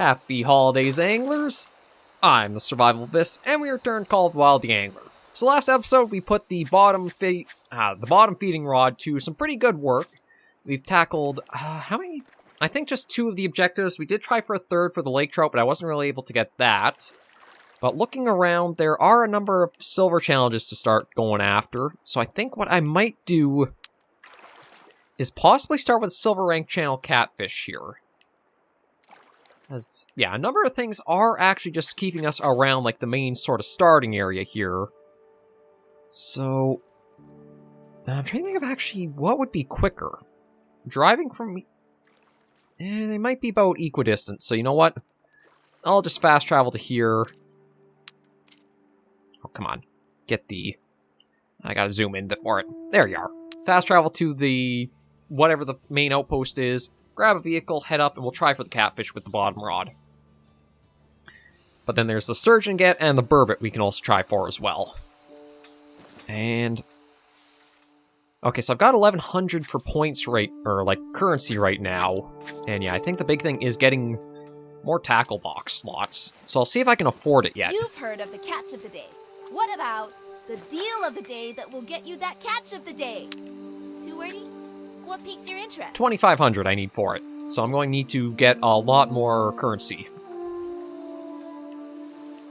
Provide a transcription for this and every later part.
Happy holidays, anglers! I'm the Survivalist, and we returned Call of the Wild the Angler. So last episode, we put the bottom feeding rod to some pretty good work. We've tackled, how many? I think just 2 of the objectives. We did try for a 3rd for the lake trout, but I wasn't really able to get that. But looking around, there are a number of silver challenges to start going after. So I think what I might do is possibly start with silver rank channel catfish here. As, yeah, a number of things are actually just keeping us around, like, the main sort of starting area here. So, I'm trying to think of actually what would be quicker. Driving from... they might be about equidistant, so you know what? I'll just fast travel to here. Oh, come on. Get the... I gotta zoom in for it. There you are. Fast travel to the... whatever the main outpost is. Grab a vehicle, head up, and we'll try for the catfish with the bottom rod. But then there's the sturgeon get and the burbot we can also try for as well. And... okay, so I've got 1,100 for points rate, or like currency right now. And yeah, I think the big thing is getting more tackle box slots. So I'll see if I can afford it yet. You've heard of the catch of the day. What about the deal of the day that will get you that catch of the day? Too wordy? What piques your interest? 2,500 I need for it. So I'm going to need to get a lot more currency.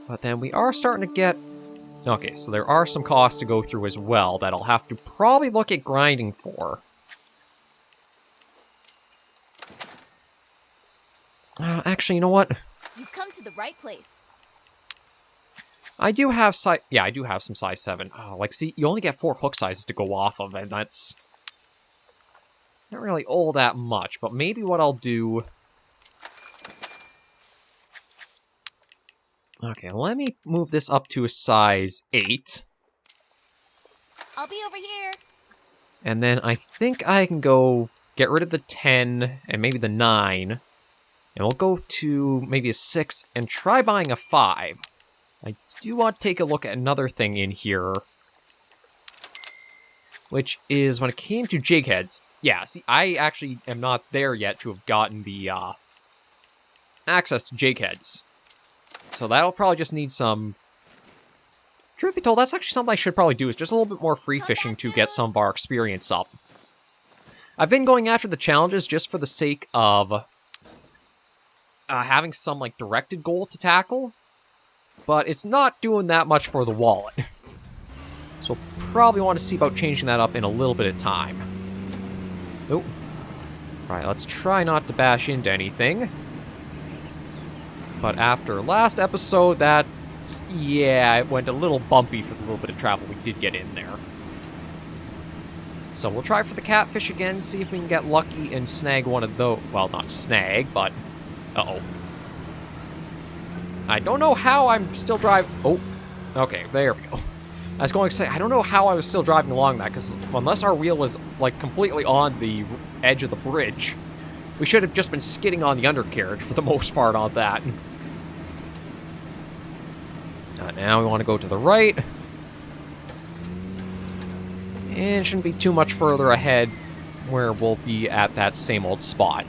But then we are starting to get... okay, so there are some costs to go through as well that I'll have to probably look at grinding for. Actually, you know what? You've come to the right place. I do have size... yeah, I do have some size 7. Oh, like, see, you only get 4 hook sizes to go off of, and that's... not really all that much, but maybe what I'll do... okay, let me move this up to a size 8. I'll be over here. And then I think I can go get rid of the 10 and maybe the 9. And we'll go to maybe a 6 and try buying a 5. I do want to take a look at another thing in here. Which is when it came to jig heads. Yeah, see, I actually am not there yet to have gotten the access to jig heads. So that'll probably just need some... truth be told, that's actually something I should probably do, is just a little bit more free fishing to get some of our experience up. I've been going after the challenges just for the sake of having some, like, directed goal to tackle, but it's not doing that much for the wallet. So probably want to see about changing that up in a little bit of time. Oh. Right, let's try not to bash into anything. But after last episode, yeah, it went a little bumpy for the little bit of travel we did get in there. So we'll try for the catfish again, see if we can get lucky and snag one of those. Well, not snag, but... uh-oh. I don't know how I'm still driving... oh, okay, there we go. I was going to say, I don't know how I was still driving along that, because unless our wheel was, like, completely on the edge of the bridge, we should have just been skidding on the undercarriage for the most part on that. Now we want to go to the right. And shouldn't be too much further ahead where we'll be at that same old spot.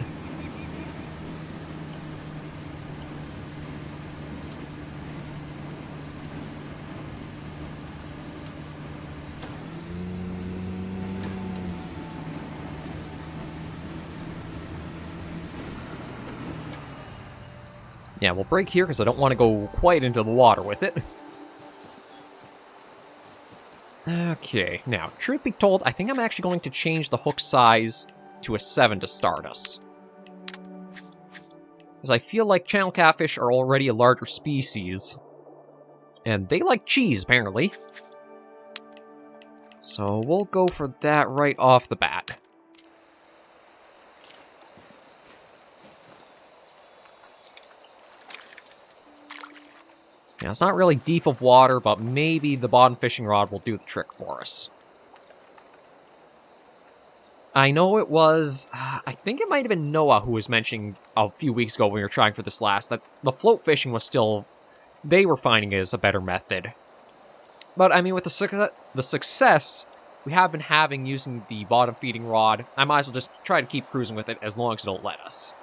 Yeah, we'll break here because I don't want to go quite into the water with it. Okay, now, truth be told, I think I'm actually going to change the hook size to a 7 to start us. Because I feel like channel catfish are already a larger species. And they like cheese, apparently. So we'll go for that right off the bat. Now, it's not really deep of water, but maybe the bottom fishing rod will do the trick for us. I know it was... I think it might have been Noah who was mentioning a few weeks ago when we were trying for this last, that the float fishing was still... they were finding it as a better method. But, I mean, with the success we have been having using the bottom feeding rod, I might as well just try to keep cruising with it as long as it'll let us.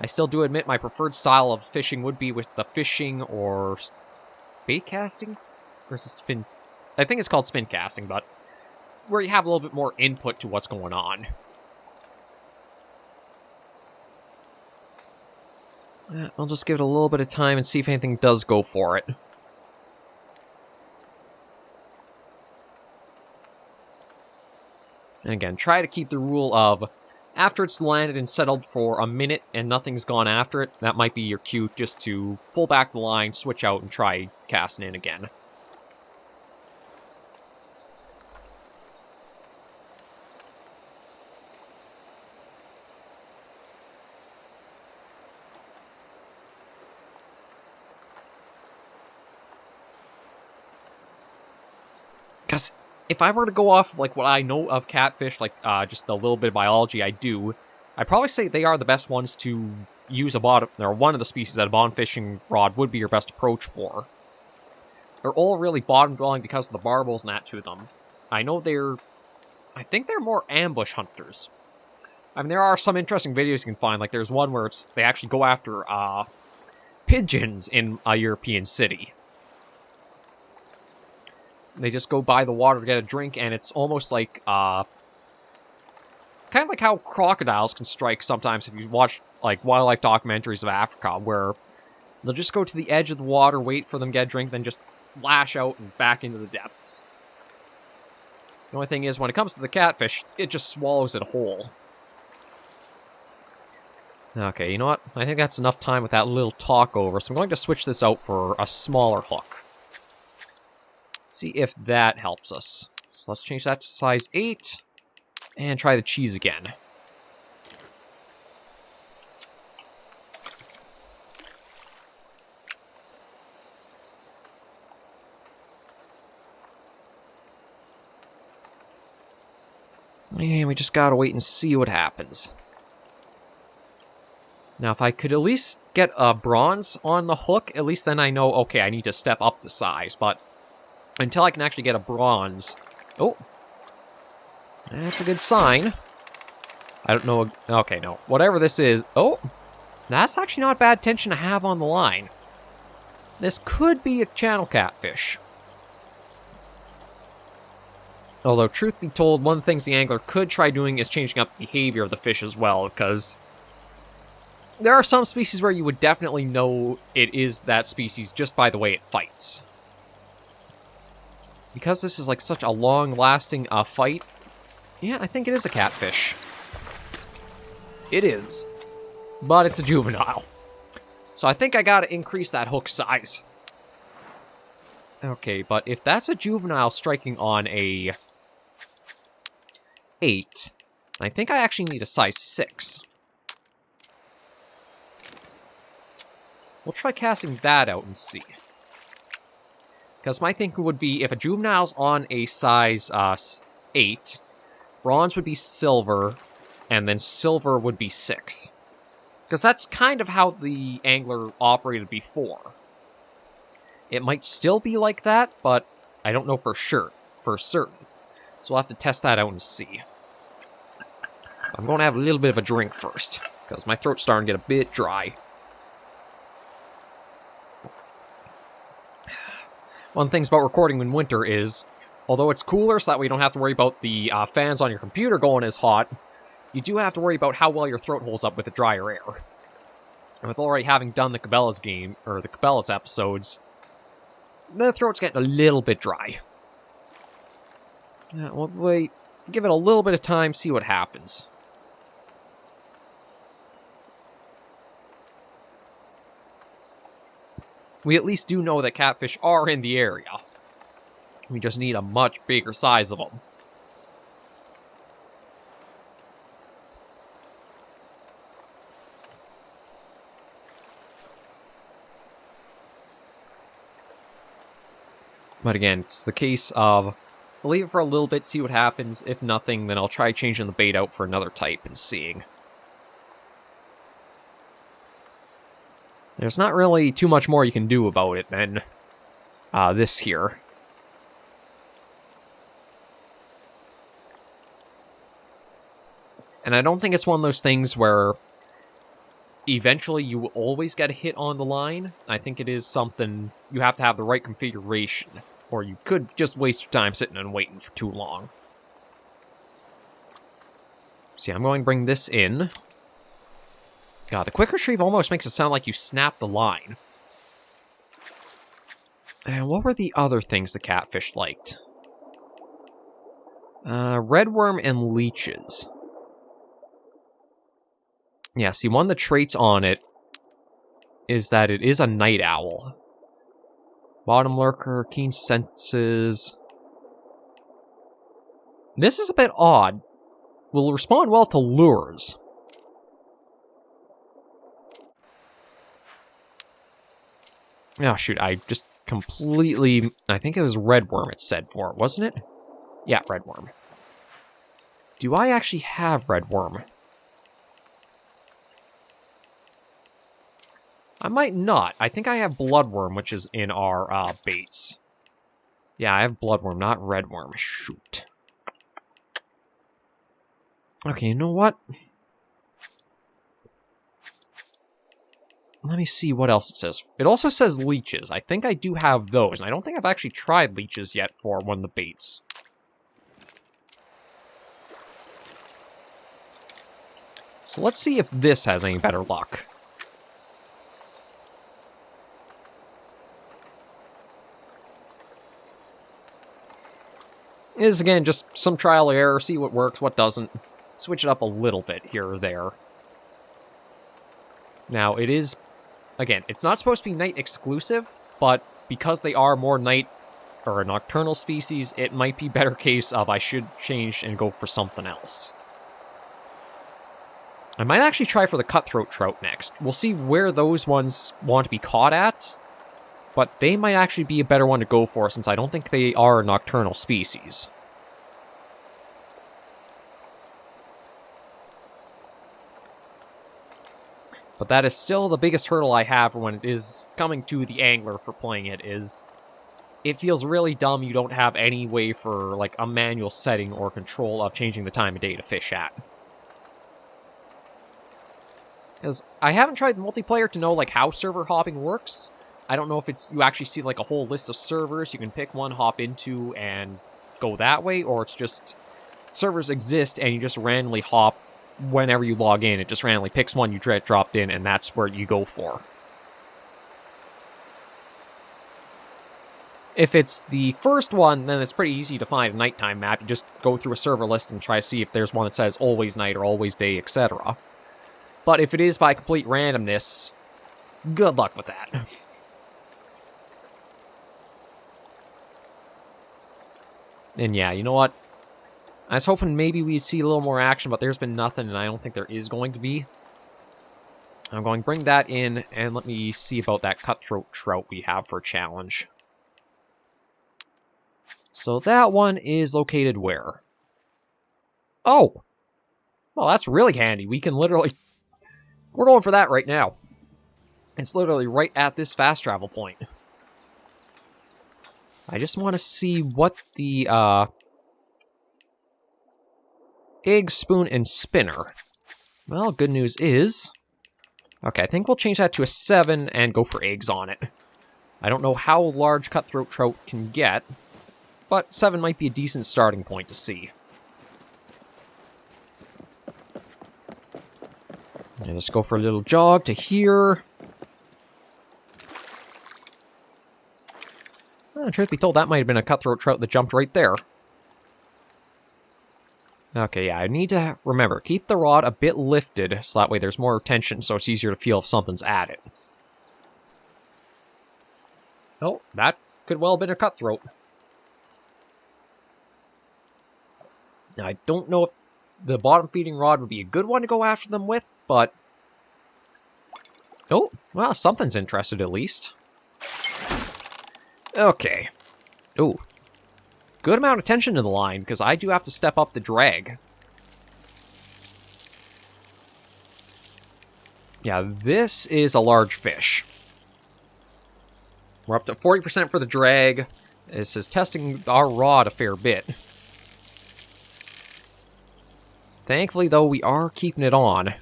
I still do admit my preferred style of fishing would be with the fishing or bait casting versus spin. I think it's called spin casting, but where you have a little bit more input to what's going on. I'll just give it a little bit of time and see if anything does go for it. And again, try to keep the rule of after it's landed and settled for a minute and nothing's gone after it, that might be your cue just to pull back the line, switch out, and try casting in again. Because if I were to go off of, like, what I know of catfish, like, just a little bit of biology I do, I'd probably say they are the best ones to use a bottom, or one of the species that a bottom fishing rod would be your best approach for. They're all really bottom dwelling because of the barbels and that to them. I think they're more ambush hunters. I mean, there are some interesting videos you can find, like there's one where they actually go after, pigeons in a European city. They just go by the water to get a drink, and it's almost like, kind of like how crocodiles can strike sometimes if you watch, like, wildlife documentaries of Africa, where they'll just go to the edge of the water, wait for them to get a drink, then just lash out and back into the depths. The only thing is, when it comes to the catfish, it just swallows it whole. Okay, you know what? I think that's enough time with that little talk over, so I'm going to switch this out for a smaller hook. See if that helps us. So let's change that to size 8. And try the cheese again. And we just gotta wait and see what happens. Now, if I could at least get a bronze on the hook, at least then I know, okay, I need to step up the size, but until I can actually get a bronze... Oh! That's a good sign. I don't know... Okay, no. Whatever this is... Oh! That's actually not bad tension to have on the line. This could be a channel catfish. Although, truth be told, one of the things the angler could try doing is changing up the behavior of the fish as well, because there are some species where you would definitely know it is that species just by the way it fights. Because this is like such a long-lasting fight, yeah, I think it is a catfish. It is. But it's a juvenile. So I think I gotta increase that hook size. Okay, but if that's a juvenile striking on a 8, I think I actually need a size 6. We'll try casting that out and see. Because my thinking would be, if a juvenile's on a size 8, bronze would be silver, and then silver would be 6. Because that's kind of how the angler operated before. It might still be like that, but I don't know for certain. So we'll have to test that out and see. I'm going to have a little bit of a drink first, because my throat's starting to get a bit dry. One of the things about recording in winter is, although it's cooler so that we don't have to worry about the fans on your computer going as hot, you do have to worry about how well your throat holds up with the drier air. And with already having done the Cabela's game, or the Cabela's episodes, the throat's getting a little bit dry. We'll wait, give it a little bit of time, see what happens. We at least do know that catfish are in the area. We just need a much bigger size of them. But again, it's the case of, I'll leave it for a little bit, see what happens. If nothing, then I'll try changing the bait out for another type and seeing. There's not really too much more you can do about it than this here. And I don't think it's one of those things where eventually you will always get a hit on the line. I think it is something you have to have the right configuration, or you could just waste your time sitting and waiting for too long. See, I'm going to bring this in. God, the quick retrieve almost makes it sound like you snap the line. And what were the other things the catfish liked? Redworm and leeches. Yeah, see, one of the traits on it is that it is a night owl. Bottom lurker, keen senses. This is a bit odd. Will respond well to lures. Oh, shoot, I just completely... I think it was redworm it said for it, wasn't it? Yeah, redworm. Do I actually have redworm? I might not. I think I have bloodworm, which is in our baits. Yeah, I have bloodworm, not redworm. Shoot. Okay, you know what? Let me see what else it says. It also says leeches. I think I do have those, and I don't think I've actually tried leeches yet for one of the baits. So let's see if this has any better luck. It is, again, just some trial and error, see what works, what doesn't. Switch it up a little bit here or there. Now, it is, again, it's not supposed to be night exclusive, but because they are more night or a nocturnal species, it might be better case of I should change and go for something else. I might actually try for the cutthroat trout next. We'll see where those ones want to be caught at, but they might actually be a better one to go for since I don't think they are a nocturnal species. But that is still the biggest hurdle I have when it is coming to the angler for playing it, is it feels really dumb you don't have any way for like a manual setting or control of changing the time of day to fish at. Because I haven't tried multiplayer to know like how server hopping works. I don't know if it's you actually see like a whole list of servers you can pick one, hop into, and go that way, or it's just servers exist and you just randomly hop whenever you log in. It just randomly picks one you dropped in, and that's where you go for. If it's the first one, then it's pretty easy to find a nighttime map. You just go through a server list and try to see if there's one that says always night or always day, etc. But if it is by complete randomness, good luck with that. And yeah, you know what? I was hoping maybe we'd see a little more action, but there's been nothing, and I don't think there is going to be. I'm going to bring that in, and let me see about that cutthroat trout we have for a challenge. So that one is located where? Oh! Well, that's really handy. We can literally... We're going for that right now. It's literally right at this fast travel point. I just want to see what the, egg, spoon, and spinner. Well, good news is... Okay, I think we'll change that to a 7 and go for eggs on it. I don't know how large cutthroat trout can get, but 7 might be a decent starting point to see. And just go for a little jog to here. Truth be told, that might have been a cutthroat trout that jumped right there. Okay, yeah, I need to remember, keep the rod a bit lifted, so that way there's more tension, so it's easier to feel if something's at it. Oh, that could well have been a cutthroat. Now, I don't know if the bottom feeding rod would be a good one to go after them with, but... Oh, well, something's interested at least. Okay. Ooh. Good amount of tension in the line, because I do have to step up the drag. Yeah, this is a large fish. We're up to 40% for the drag. This is testing our rod a fair bit. Thankfully, though, we are keeping it on.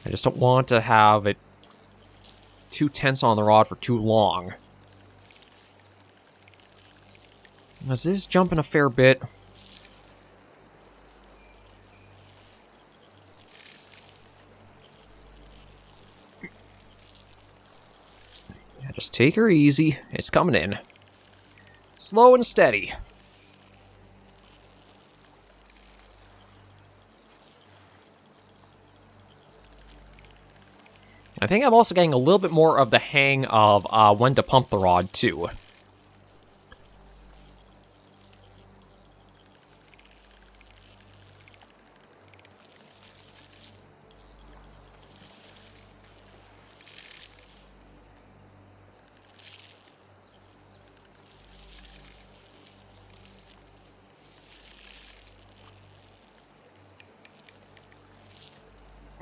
I just don't want to have it too tense on the rod for too long. This is jumping a fair bit. Yeah, just take her easy. It's coming in. Slow and steady. I think I'm also getting a little bit more of the hang of when to pump the rod, too.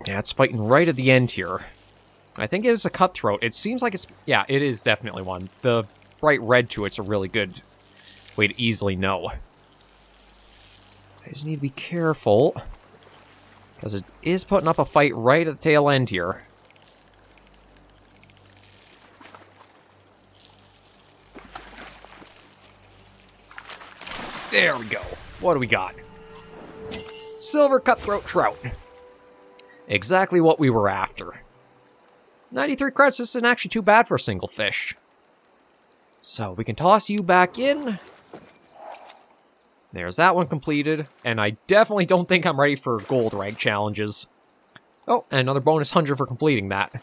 Yeah, it's fighting right at the end here. I think it is a cutthroat. It seems like it's... Yeah, it is definitely one. The bright red to it's a really good way to easily know. I just need to be careful, because it is putting up a fight right at the tail end here. There we go. What do we got? Silver cutthroat trout. Exactly what we were after. 93 credits isn't actually too bad for a single fish. So we can toss you back in. There's that one completed. And I definitely don't think I'm ready for gold rank challenges. Oh, and another bonus 100 for completing that.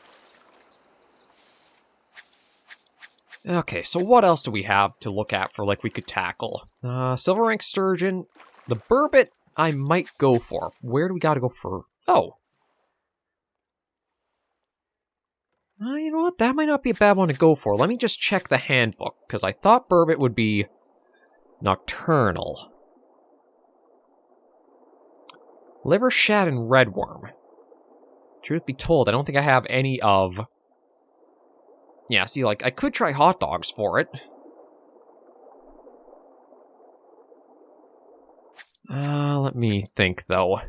Okay, so what else do we have to look at for, like, we could tackle? Silver rank sturgeon. The burbot I might go for. Where do we gotta go for? Oh. You know what? That might not be a bad one to go for. Let me just check the handbook, because I thought burbot would be nocturnal. Liver, shad, and redworm. Truth be told, I don't think I have any of... Yeah, see, like, I could try hot dogs for it. Let me think, though.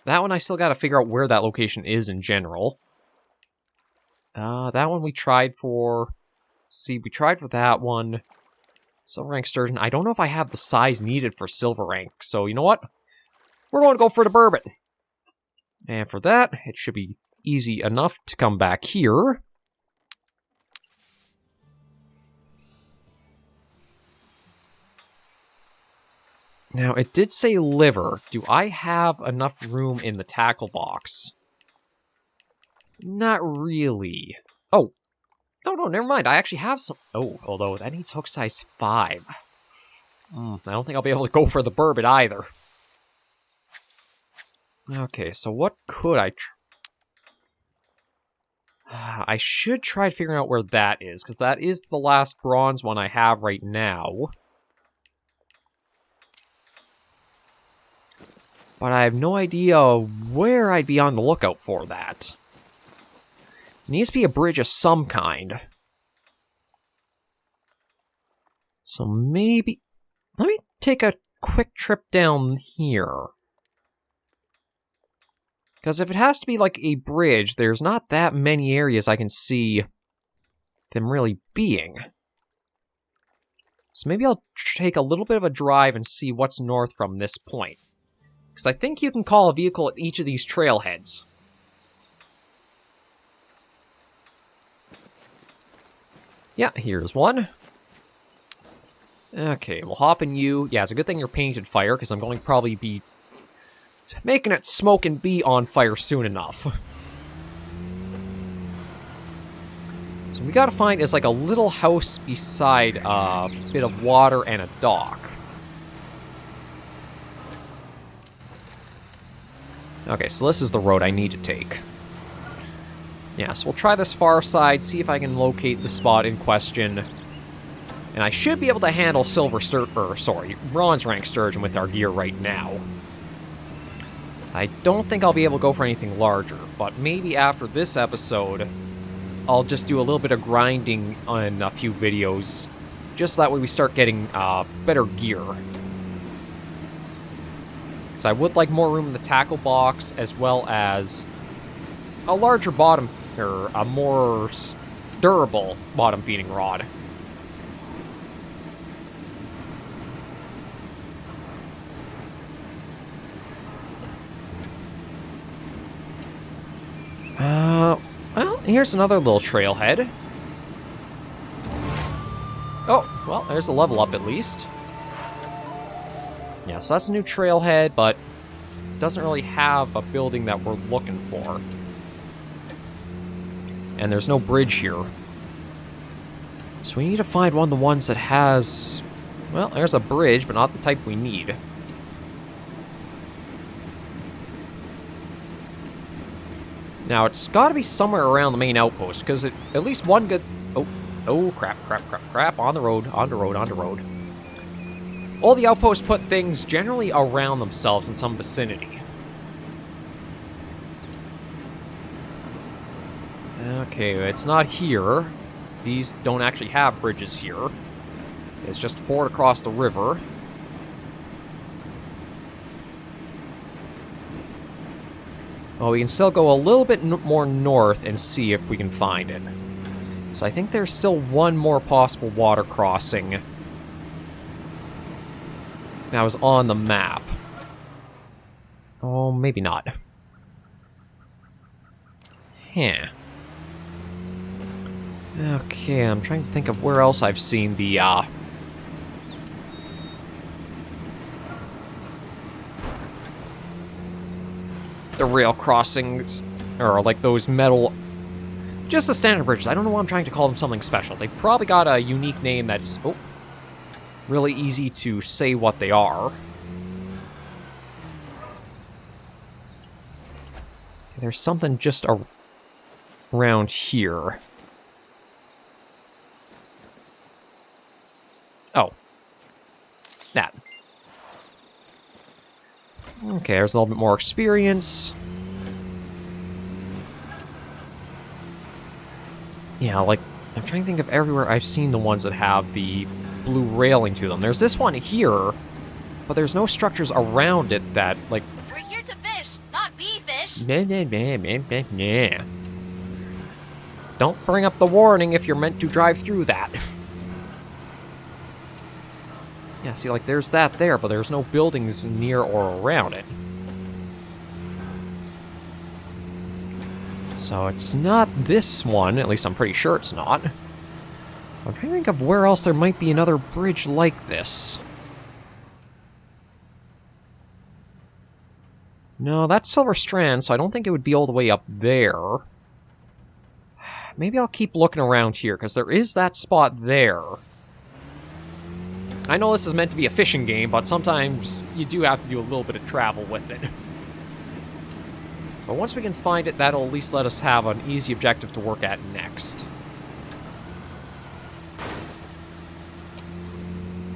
That one I still gotta figure out where that location is in general. That one we tried for... See, we tried for that one. Silver rank sturgeon. I don't know if I have the size needed for silver rank, so you know what? We're going to go for the burbot. And for that, it should be easy enough to come back here. Now, it did say liver. Do I have enough room in the tackle box? Not really. Oh. No, never mind. I actually have some... Oh, although that needs hook size 5. I don't think I'll be able to go for the burbot either. Okay, so what could I... I should try figuring out where that is, because that is the last bronze one I have right now. But I have no idea where I'd be on the lookout for that. It needs to be a bridge of some kind. So maybe... Let me take a quick trip down here. Because if it has to be like a bridge, there's not that many areas I can see them really being. So maybe I'll take a little bit of a drive and see what's north from this point. Because I think you can call a vehicle at each of these trailheads. Yeah, here's one. Okay, we'll hop in you. Yeah, it's a good thing you're painted fire, because I'm going to probably be making it smoke and be on fire soon enough. So we gotta find is like a little house beside a bit of water and a dock. Okay, so this is the road I need to take. Yeah, so we'll try this far side, see if I can locate the spot in question. And I should be able to handle bronze rank sturgeon with our gear right now. I don't think I'll be able to go for anything larger, but maybe after this episode, I'll just do a little bit of grinding on a few videos, just so that way we start getting better gear. Because I would like more room in the tackle box, as well as a larger bottom, or a more durable bottom feeding rod. Well, here's another little trailhead. Oh, well, there's a level up at least. Yeah, so that's a new trailhead, but it doesn't really have a building that we're looking for. And there's no bridge here. So we need to find one of the ones that has... Well, there's a bridge, but not the type we need. Now, it's got to be somewhere around the main outpost, because at least one good... Oh, crap. On the road. All the outposts put things generally around themselves in some vicinity. Okay, it's not here. These don't actually have bridges here. It's just a ford across the river. Well, we can still go a little bit more north and see if we can find it. So I think there's still one more possible water crossing that was on the map. Oh, maybe not. Huh. Okay, I'm trying to think of where else I've seen the, rail crossings, or like those metal... Just the standard bridges. I don't know why I'm trying to call them something special. They've probably got a unique name that's... Oh, really easy to say what they are. There's something just around here. Oh. That. Okay, there's a little bit more experience. Yeah, like, I'm trying to think of everywhere I've seen the ones that have the blue railing to them. There's this one here, but there's no structures around it that, like... We're here to fish, not be fish. Nah. Don't bring up the warning if you're meant to drive through that. Yeah, see, like, there's that there, but there's no buildings near or around it. So it's not this one, at least I'm pretty sure it's not. I'm trying to think of where else there might be another bridge like this. No, that's Silver Strand, so I don't think it would be all the way up there. Maybe I'll keep looking around here, because there is that spot there. I know this is meant to be a fishing game, but sometimes you do have to do a little bit of travel with it. But once we can find it, that'll at least let us have an easy objective to work at next.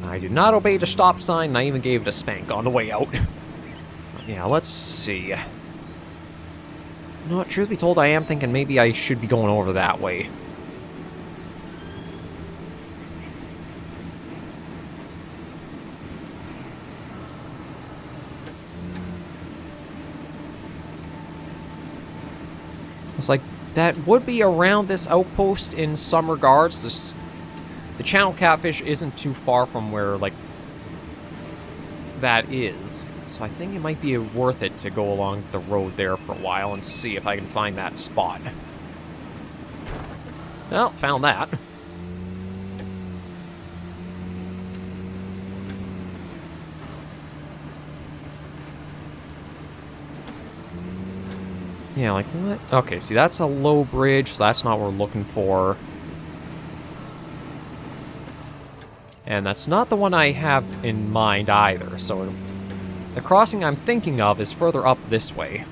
I did not obey the stop sign, and I even gave it a spank on the way out. Yeah, let's see. You know what, truth be told, I am thinking maybe I should be going over that way. It's like, that would be around this outpost in some regards. The channel catfish isn't too far from where, like, that is. So I think it might be worth it to go along the road there for a while and see if I can find that spot. Well, found that. Yeah, like, what? Okay, see, that's a low bridge, so that's not what we're looking for. And that's not the one I have in mind either, so... The crossing I'm thinking of is further up this way.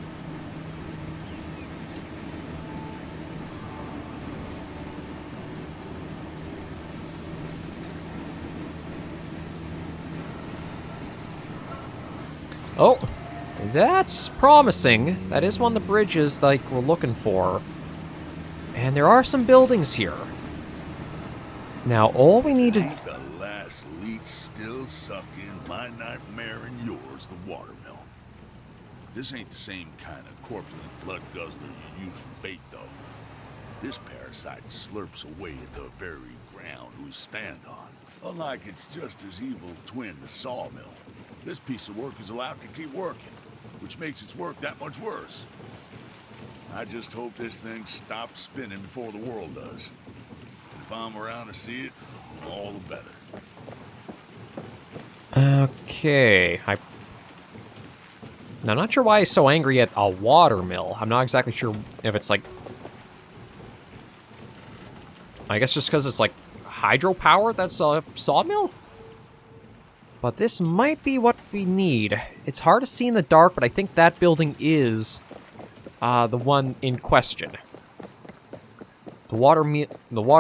Oh! That's promising. That is one of the bridges like we're looking for. And there are some buildings here. Now, all we need to... Ain't the last leech still sucking my nightmare and yours, the watermelon? This ain't the same kind of corpulent blood guzzler you use for bait, though. This parasite slurps away at the very ground we stand on. Unlike its just as evil twin, the sawmill, this piece of work is allowed to keep working, which makes its work that much worse. I just hope this thing stops spinning before the world does. And if I'm around to see it, all the better. Okay, Now, I'm not sure why he's so angry at a water mill. I'm not exactly sure if it's like... I guess just because it's like hydropower that's a sawmill? But this might be what we need. It's hard to see in the dark, but I think that building is the one in question. The water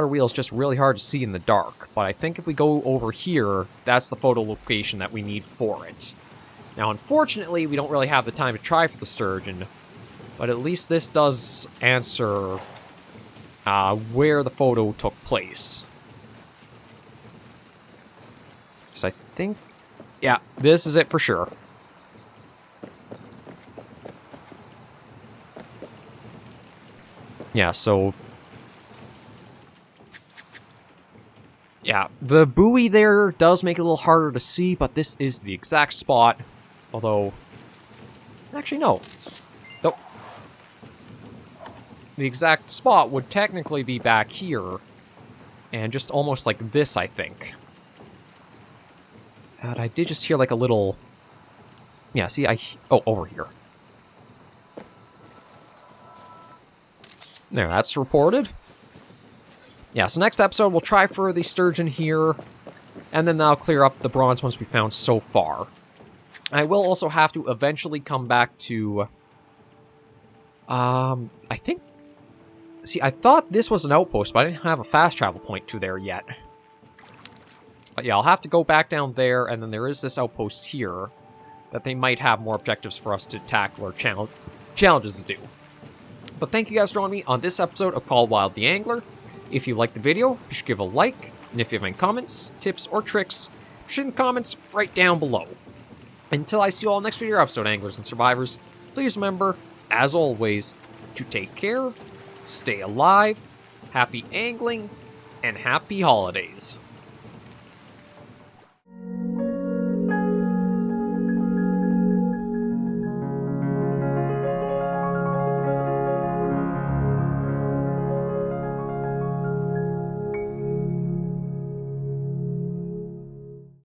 wheel is just really hard to see in the dark, but I think if we go over here, that's the photo location that we need for it. Now, unfortunately, we don't really have the time to try for the sturgeon, but at least this does answer where the photo took place. So I think, yeah, this is it for sure. Yeah, so... yeah, the buoy there does make it a little harder to see, but this is the exact spot. Although... actually, no. Nope. The exact spot would technically be back here. And just almost like this, I think. And I did just hear like a little... yeah, see, oh, over here. There, that's reported. Yeah, so next episode, we'll try for the sturgeon here, and then that'll clear up the bronze ones we found so far. I will also have to eventually come back to... I think... see, I thought this was an outpost, but I didn't have a fast travel point to there yet. But yeah, I'll have to go back down there, and then there is this outpost here that they might have more objectives for us to tackle or challenges to do. But thank you guys for joining me on this episode of Call Wild the Angler. If you liked the video, be sure to give a like, and if you have any comments, tips, or tricks, share in the comments right down below. Until I see you all next video episode, Anglers and Survivors, please remember, as always, to take care, stay alive, happy angling, and happy holidays.